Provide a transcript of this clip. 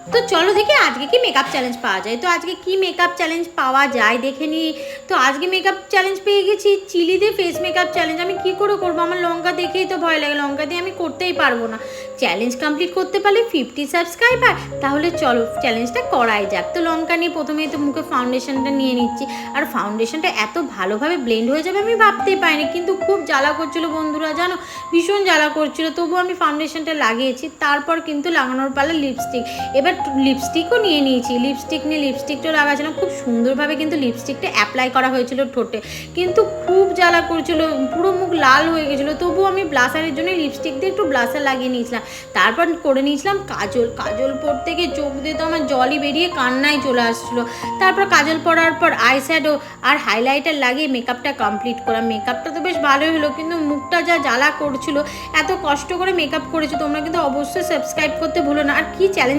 তো চলো দেখি আজকে কি মেকআপ চ্যালেঞ্জ পাওয়া যায়। তো আজকে কি মেকআপ চ্যালেঞ্জ পাওয়া যায় দেখে নিই। তো আজকে মেকআপ চ্যালেঞ্জ পেয়ে গেছি, চিলি দিয়ে ফেস মেকআপ চ্যালেঞ্জ। আমি কি করে করবো, আমার লঙ্কা দেখেই তো ভয় লাগে, লঙ্কা দিয়ে আমি করতেই পারবো না। চ্যালেঞ্জ কমপ্লিট করতে পারলে 50 সাবস্ক্রাইবার, তাহলে চলো চ্যালেঞ্জটা করাই যাক। তো লঙ্কা নিয়ে প্রথমেই তো মুখে ফাউন্ডেশনটা নিয়ে নিচ্ছি, আর ফাউন্ডেশনটা এত ভালোভাবে ব্লেন্ড হয়ে যাবে আমি ভাবতেই পারিনি, কিন্তু খুব জ্বালা করছিল বন্ধুরা জানো, ভীষণ জ্বালা করছিল, তবুও আমি ফাউন্ডেশনটা লাগিয়েছি। তারপর কিন্তু লাগানোর পালা লিপস্টিক। এবার লিপস্টিকও নিয়ে নিয়েছি, লিপস্টিক নিয়ে লিপস্টিকটাও লাগাচ্ছিলাম, খুব সুন্দরভাবে কিন্তু লিপস্টিকটা অ্যাপ্লাই করা হয়েছিল ঠোঁটে, কিন্তু খুব জ্বালা করছিল, পুরো মুখ লাল হয়ে গেছিলো। তবুও আমি ব্লাসারের জন্য লিপস্টিক দিয়ে একটু ব্লাসার লাগিয়ে নিয়েছিলাম। তারপর করে নিয়েছিলাম কাজল, কাজল পরতে গিয়ে চোখ দিয়ে তো আমার জলই বেরিয়ে কান্নায় চলে আসছিলো। তারপর কাজল পরার পর আইশ্যাডো আর হাইলাইটার লাগিয়ে মেকআপটা কমপ্লিট করা। মেকআপটা তো বেশ ভালোই হলো, কিন্তু মুখটা যা জ্বালা করছিল, এত কষ্ট করে মেকআপ করেছি। তোমরা কিন্তু অবশ্যই সাবস্ক্রাইব করতে ভুলো না। আর কি চ্যালেঞ্জ